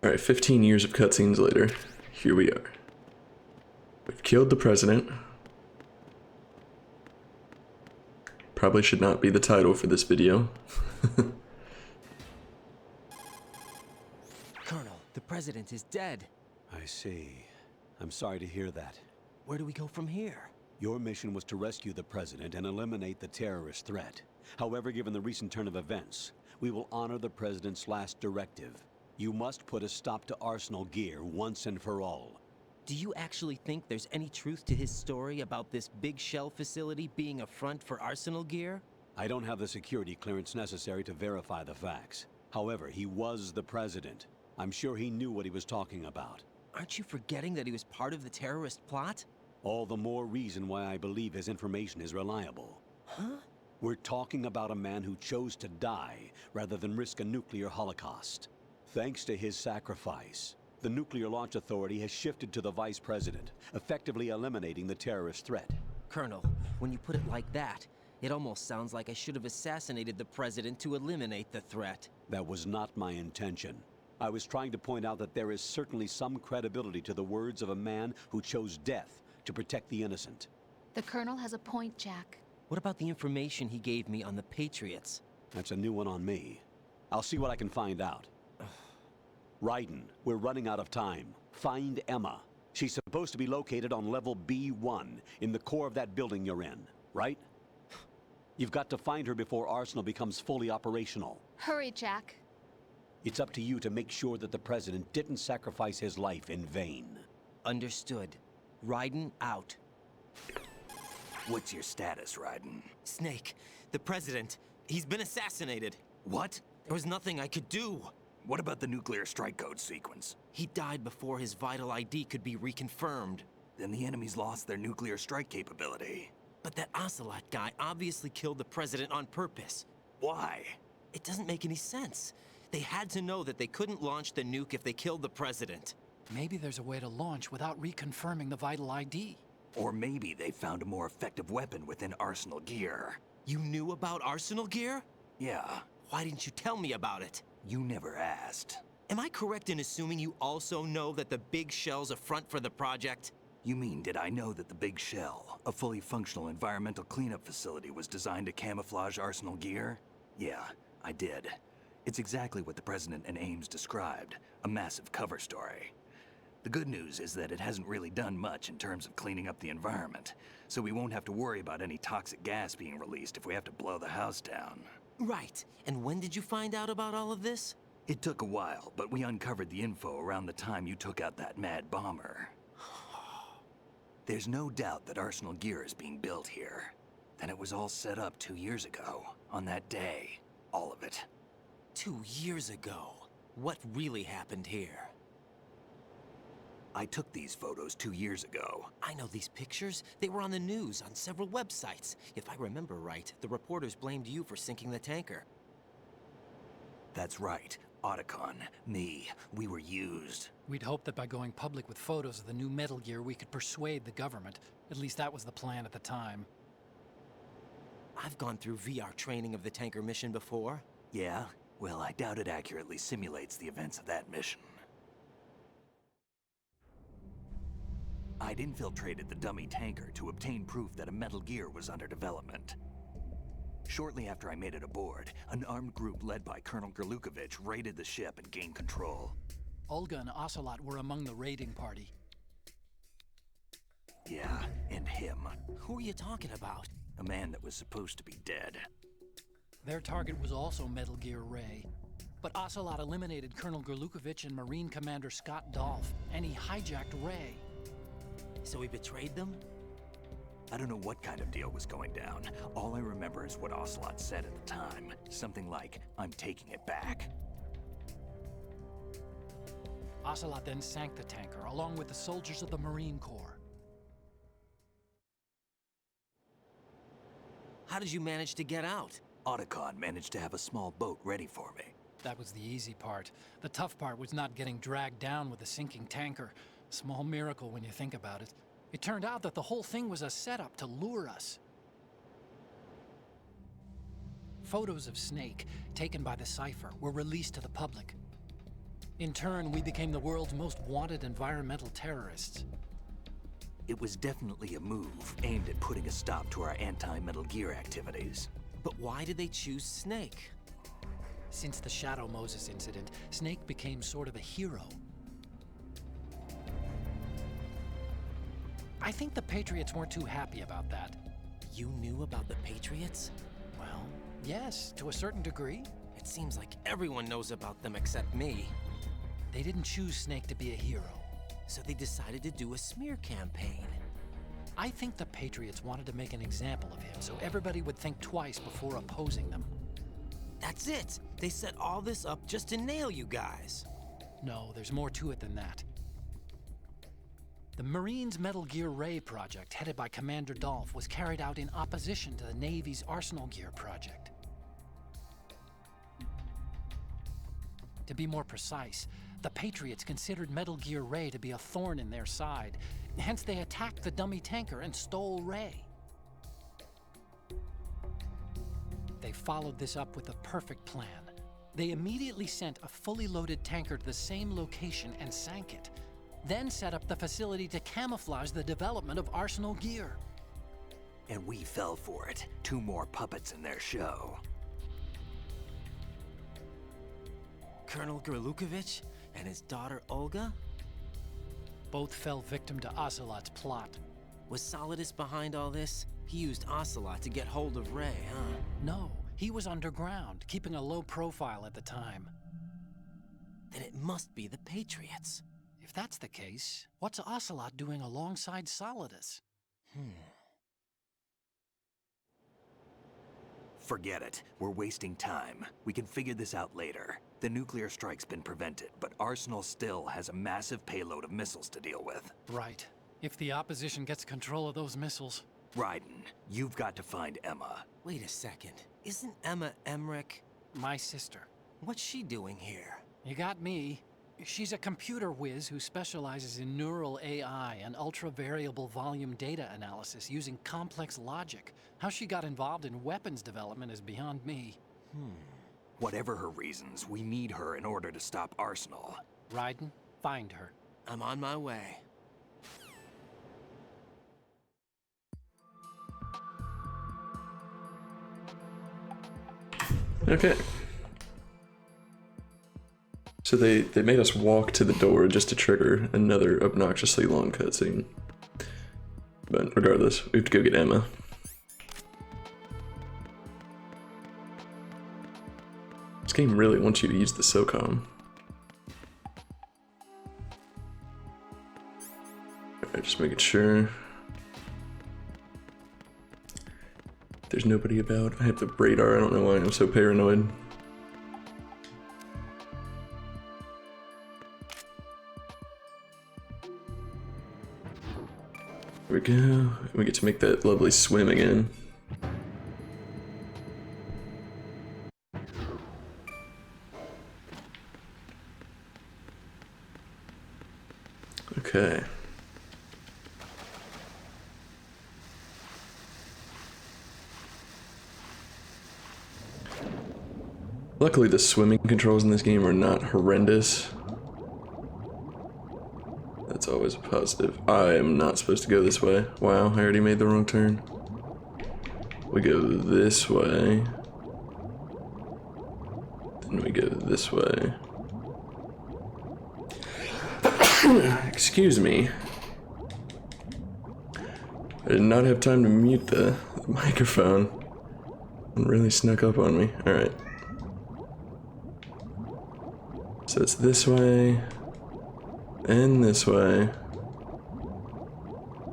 Alright, 15 years of cutscenes later, here we are. We've killed the president. Probably should not be the title for this video. Colonel, the president is dead. I see. I'm sorry to hear that. Where do we go from here? Your mission was to rescue the president and eliminate the terrorist threat. However, given the recent turn of events, we will honor the president's last directive. You must put a stop to Arsenal gear once and for all. Do you actually think there's any truth to his story about this big shell facility being a front for Arsenal gear? I don't have the security clearance necessary to verify the facts. However, he was the president. I'm sure he knew what he was talking about. Aren't you forgetting that he was part of the terrorist plot? All the more reason why I believe his information is reliable. Huh? We're talking about a man who chose to die rather than risk a nuclear holocaust. Thanks to his sacrifice, the Nuclear Launch Authority has shifted to the vice president, effectively eliminating the terrorist threat. Colonel, when you put it like that, it almost sounds like I should have assassinated the president to eliminate the threat. That was not my intention. I was trying to point out that there is certainly some credibility to the words of a man who chose death to protect the innocent. The Colonel has a point, Jack. What about the information he gave me on the Patriots? That's a new one on me. I'll see what I can find out. Ryzen, we're running out of time. Find Emma. She's supposed to be located on level B1 in the core of that building you're in, right? You've got to find her before Arsenal becomes fully operational. Hurry, Jack. It's up to you to make sure that the president didn't sacrifice his life in vain. Understood. Ryden out. What's your status, Ryden? Snake, the president, he's been assassinated. What? There was nothing I could do. What about the nuclear strike code sequence? He died before his vital ID could be reconfirmed. Then the enemy's lost their nuclear strike capability. But that Ocelot guy obviously killed the president on purpose. Why? It doesn't make any sense. They had to know that they couldn't launch the nuke if they killed the president. Maybe there's a way to launch without reconfirming the vital ID. Or maybe they found a more effective weapon within Arsenal gear. You knew about Arsenal gear? Yeah, Why didn't you tell me about it? you never asked. Am I correct in assuming you also know that the big shell's a front for the project? You mean, did I know that the Big Shell, a fully functional environmental cleanup facility, was designed to camouflage Arsenal gear? Yeah, I did. It's exactly what the President and Ames described, a massive cover story. The good news is that it hasn't really done much in terms of cleaning up the environment, so we won't have to worry about any toxic gas being released if we have to blow the house down. Right. And when did you find out about all of this? It took a while, but we uncovered the info around the time you took out that mad bomber. There's no doubt that Arsenal gear is being built here. Then it was all set up 2 years ago, on that day. All of it. 2 years ago. What really happened here? I took these photos 2 years ago. I know these pictures. They were on the news, on several websites. If I remember right, the reporters blamed you for sinking the tanker. That's right. Otacon, me, we were used. We'd hoped that by going public with photos of the new Metal Gear, we could persuade the government. At least that was the plan at the time. I've gone through VR training of the tanker mission before. Yeah? Well, I doubt it accurately simulates the events of that mission. I'd infiltrated the dummy tanker to obtain proof that a Metal Gear was under development. Shortly after I made it aboard, an armed group led by Colonel Gerlukovich raided the ship and gained control. Olga and Ocelot were among the raiding party. Yeah, and him. Who are you talking about? A man that was supposed to be dead. Their target was also Metal Gear Ray. But Ocelot eliminated Colonel Gerlukovich and Marine Commander Scott Dolph, and he hijacked Ray. So he betrayed them? I don't know what kind of deal was going down. All I remember is what Ocelot said at the time. Something like, "I'm taking it back." Ocelot then sank the tanker, along with the soldiers of the Marine Corps. How did you manage to get out? Otacon managed to have a small boat ready for me. That was the easy part. The tough part was not getting dragged down with the sinking tanker. Small miracle when you think about it. It turned out that the whole thing was a setup to lure us. Photos of Snake, taken by the Cypher, were released to the public. In turn, we became the world's most wanted environmental terrorists. It was definitely a move aimed at putting a stop to our anti-Metal Gear activities. But why did they choose Snake? Since the Shadow Moses incident, Snake became sort of a hero. I think the Patriots weren't too happy about that. You knew about the Patriots? Well, yes, to a certain degree. It seems like everyone knows about them except me. They didn't choose Snake to be a hero. So they decided to do a smear campaign. I think the Patriots wanted to make an example of him so everybody would think twice before opposing them. That's it! They set all this up just to nail you guys. No, there's more to it than that. The Marines' Metal Gear Ray project, headed by Commander Dolph, was carried out in opposition to the Navy's Arsenal Gear project. To be more precise, the Patriots considered Metal Gear Ray to be a thorn in their side. Hence, they attacked the dummy tanker and stole Ray. They followed this up with a perfect plan. They immediately sent a fully loaded tanker to the same location and sank it, then set up the facility to camouflage the development of Arsenal Gear. And we fell for it. 2 more puppets in their show. Colonel Gerlukovich and his daughter Olga? Both fell victim to Ocelot's plot. Was Solidus behind all this? He used Ocelot to get hold of Ray, huh? No, he was underground, keeping a low profile at the time. Then it must be the Patriots. If that's the case, what's Ocelot doing alongside Solidus? Forget it. We're wasting time. We can figure this out later. The nuclear strike's been prevented, but Arsenal still has a massive payload of missiles to deal with. Right. If the opposition gets control of those missiles... Ryden, you've got to find Emma. Wait a second. Isn't Emma Emmerich? My sister. What's she doing here? You got me. She's a computer whiz who specializes in neural AI and ultra-variable volume data analysis using complex logic. How she got involved in weapons development is beyond me. Whatever her reasons, we need her in order to stop Arsenal. Ryden, find her. I'm on my way. Okay. So they made us walk to the door just to trigger another obnoxiously long cutscene. But regardless, we have to go get Emma. This game really wants you to use the SOCOM. Alright, just making sure. There's nobody about. I have the radar, I don't know why I'm so paranoid. There we go. We get to make that lovely swim again. Okay. Luckily, the swimming controls in this game are not horrendous. That's always a positive. I am not supposed to go this way. Wow, I already made the wrong turn. We go this way. Then we go this way. Excuse me. I did not have time to mute the microphone. It really snuck up on me. Alright. So it's this way. Then this way.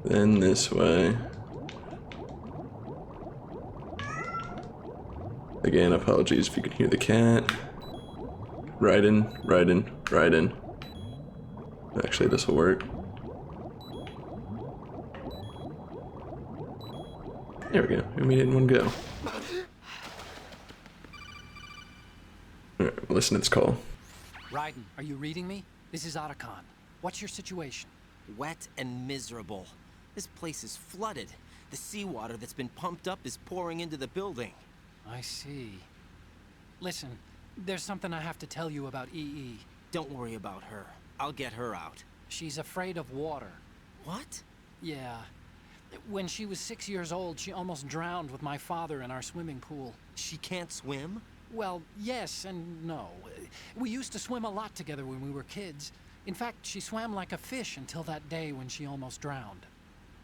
Then this way. Again, apologies if you can hear the cat. Right in, right in, right in. Actually, this will work. There we go. We made it in one go. Alright, listen to this call. Ryden, are you reading me? This is Otacon. What's your situation? Wet and miserable. This place is flooded. The seawater that's been pumped up is pouring into the building. I see. Listen, there's something I have to tell you about EE. Don't worry about her. I'll get her out. She's afraid of water. What? Yeah. When she was 6 years old, she almost drowned with my father in our swimming pool. She can't swim? Well, yes and no. We used to swim a lot together when we were kids. In fact, she swam like a fish until that day when she almost drowned.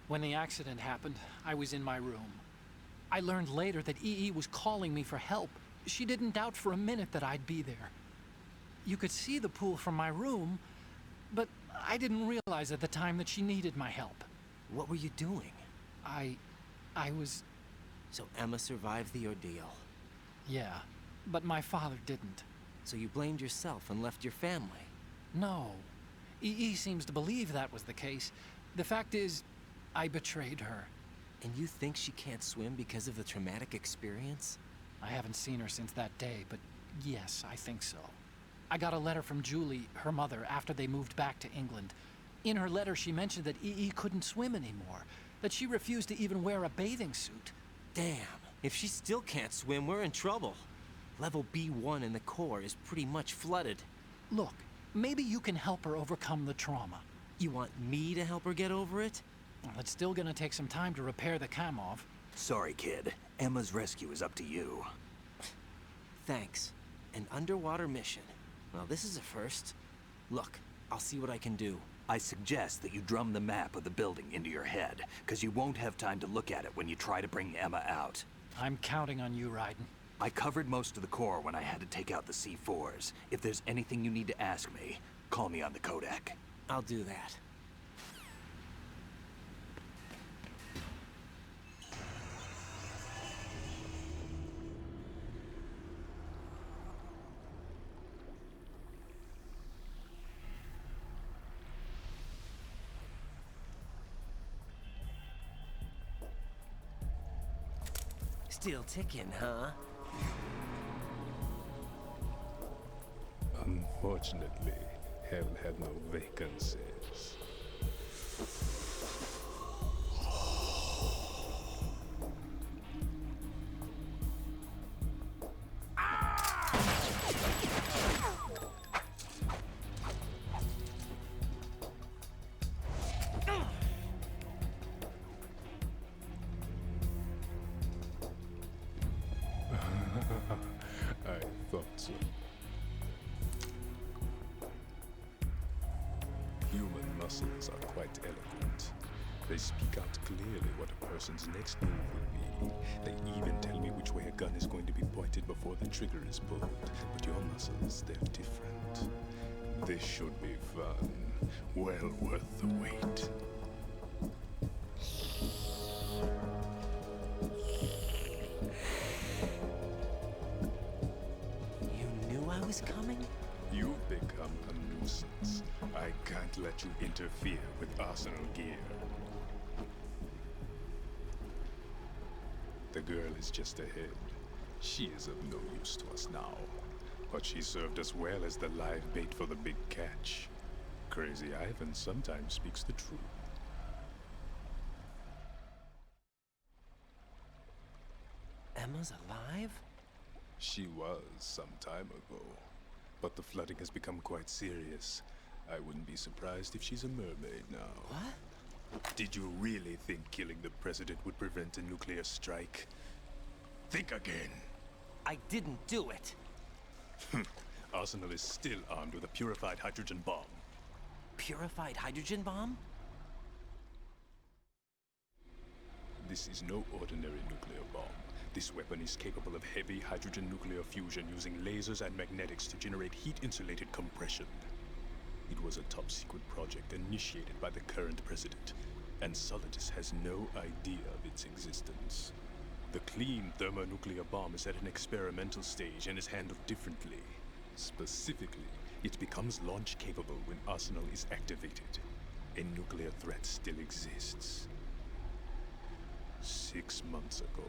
When the accident happened, I was in my room. I learned later that EE was calling me for help. She didn't doubt for a minute that I'd be there. You could see the pool from my room, but I didn't realize at the time that she needed my help. What were you doing? I was... So Emma survived the ordeal. Yeah, but my father didn't. So you blamed yourself and left your family? No. EE seems to believe that was the case. The fact is, I betrayed her. And you think she can't swim because of the traumatic experience? I haven't seen her since that day, but yes, I think so. I got a letter from Julie, her mother, after they moved back to England. In her letter, she mentioned that EE couldn't swim anymore, that she refused to even wear a bathing suit. Damn, if she still can't swim, we're in trouble. Level B1 in the core is pretty much flooded. Look, maybe you can help her overcome the trauma. You want me to help her get over it? Well, it's still gonna take some time to repair the Kamov. Sorry, kid. Emma's rescue is up to you. Thanks. An underwater mission. Well, this is a first. Look, I'll see what I can do. I suggest that you drum the map of the building into your head, because you won't have time to look at it when you try to bring Emma out. I'm counting on you, Ryden. I covered most of the core when I had to take out the C4s. If there's anything you need to ask me, call me on the codec. I'll do that. Still ticking, huh? Unfortunately, hell had no vacancies. I thought so. Human muscles are quite eloquent. They speak out clearly what a person's next move will be. They even tell me which way a gun is going to be pointed before the trigger is pulled. But your muscles, they're different. This should be fun. Well worth the wait. I was coming? You've become a nuisance. I can't let you interfere with arsenal gear. The girl is just ahead. She is of no use to us now. But she served us well as the live bait for the big catch. Crazy Ivan sometimes speaks the truth. Emma's alive? She was some time ago, but the flooding has become quite serious. I wouldn't be surprised if she's a mermaid now. What? Did you really think killing the president would prevent a nuclear strike? Think again. I didn't do it. Arsenal is still armed with a purified hydrogen bomb. Purified hydrogen bomb? This is no ordinary nuclear bomb. This weapon is capable of heavy hydrogen nuclear fusion using lasers and magnetics to generate heat-insulated compression. It was a top-secret project initiated by the current president, and Solidus has no idea of its existence. The clean thermonuclear bomb is at an experimental stage and is handled differently. Specifically, it becomes launch-capable when Arsenal is activated. A nuclear threat still exists. 6 months ago,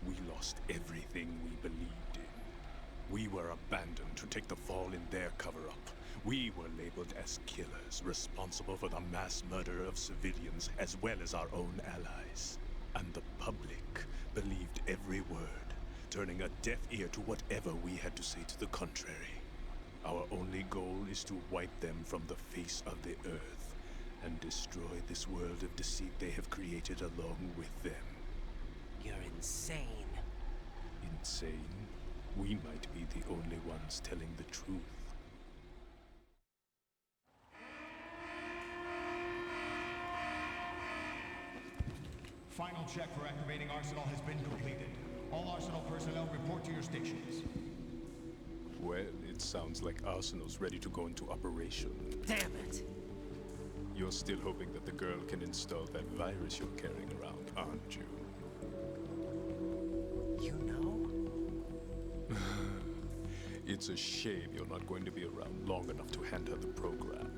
we lost everything we believed in. We were abandoned to take the fall in their cover-up. We were labeled as killers, responsible for the mass murder of civilians as well as our own allies. And the public believed every word, turning a deaf ear to whatever we had to say to the contrary. Our only goal is to wipe them from the face of the earth and destroy this world of deceit they have created along with them. You're insane. Insane? We might be the only ones telling the truth. Final check for activating Arsenal has been completed. All Arsenal personnel report to your stations. Well, it sounds like Arsenal's ready to go into operation. Damn it! You're still hoping that the girl can install that virus you're carrying around, aren't you? You know? It's a shame you're not going to be around long enough to hand her the program.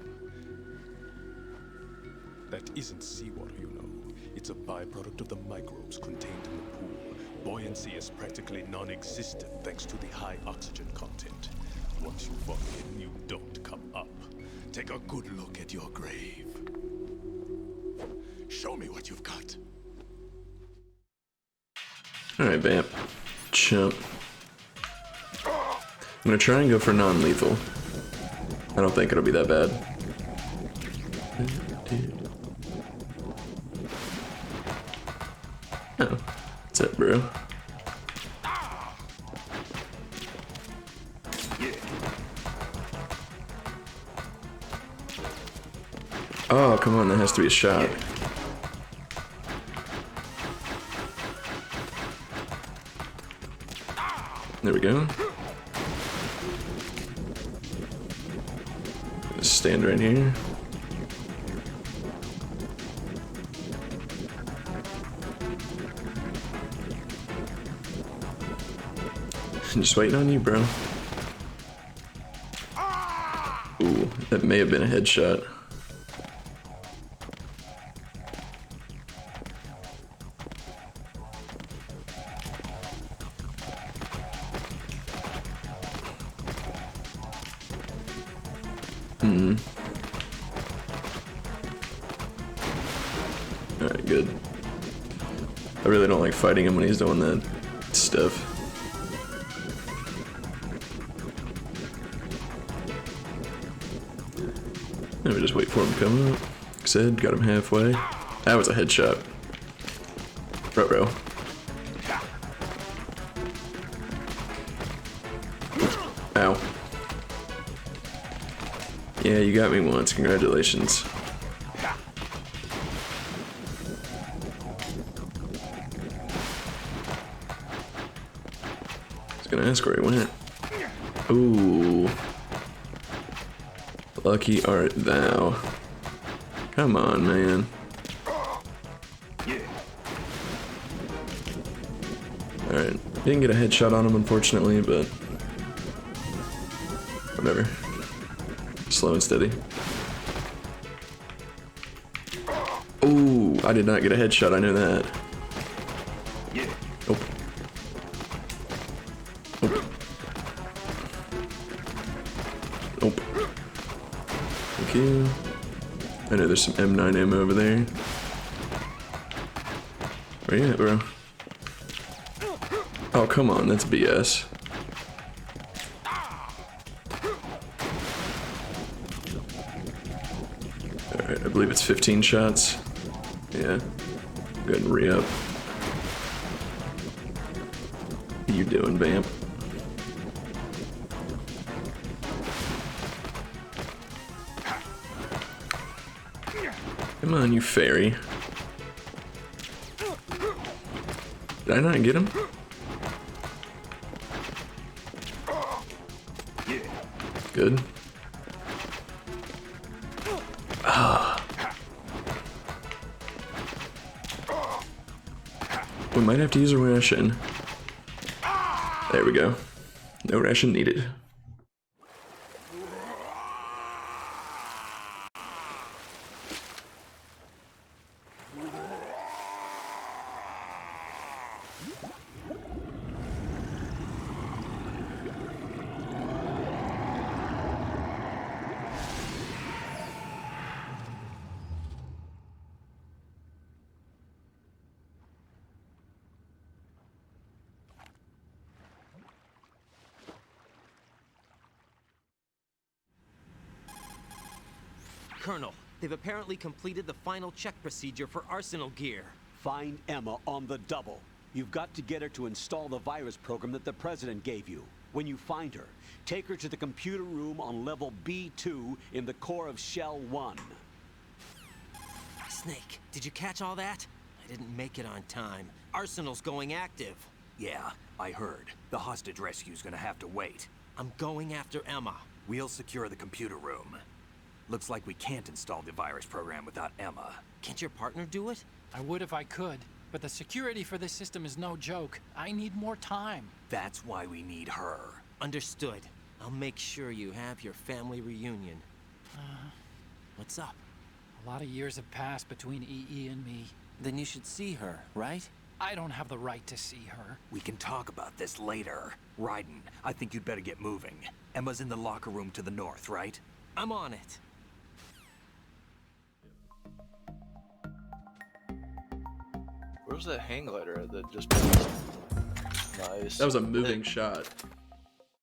That isn't seawater, you know. It's a byproduct of the microbes contained in the pool. Buoyancy is practically non-existent thanks to the high oxygen content. Once you fall in, you don't come up. Take a good look at your grave. Show me what you've got. Alright, Vamp. Chump. I'm gonna try and go for non-lethal. I don't think it'll be that bad. Oh, what's up, bro? Oh, come on, that has to be a shot. There we go. Just stand right here. Just waiting on you, bro. Ooh, that may have been a headshot. Alright, good. I really don't like fighting him when he's doing that stuff. Let me just wait for him to come up. Like I said, got him halfway. That was a headshot. Ruh-roh. Ow. Yeah, you got me once. Congratulations. I was gonna ask where he went. Ooh. Lucky art thou. Come on, man. Alright. Didn't get a headshot on him, unfortunately, but whatever. Slow and steady. Ooh, I did not get a headshot, I know that. Nope. Nope. Nope. Thank you. I know there's some M9 ammo over there. Where you at, bro? Oh, come on, that's BS. Alright, I believe it's 15 shots. Yeah. Go ahead and re-up. What you doing, Vamp? Come on, you fairy. Did I not get him? Good. We might have to use a ration. There we go. No ration needed. Colonel, they've apparently completed the final check procedure for arsenal gear. Find Emma on the double. You've got to get her to install the virus program that the President gave you. When you find her, take her to the computer room on level B2 in the core of Shell 1. Snake, did you catch all that? I didn't make it on time. Arsenal's going active. Yeah, I heard. The hostage rescue's gonna have to wait. I'm going after Emma. We'll secure the computer room. Looks like we can't install the virus program without Emma. Can't your partner do it? I would if I could, but the security for this system is no joke. I need more time. That's why we need her. Understood. I'll make sure you have your family reunion. What's up? A lot of years have passed between EE and me. Then you should see her, right? I don't have the right to see her. We can talk about this later. Ryden, I think you'd better get moving. Emma's in the locker room to the north, right? I'm on it. Where's that hang glider that just... Nice. That was a moving shot.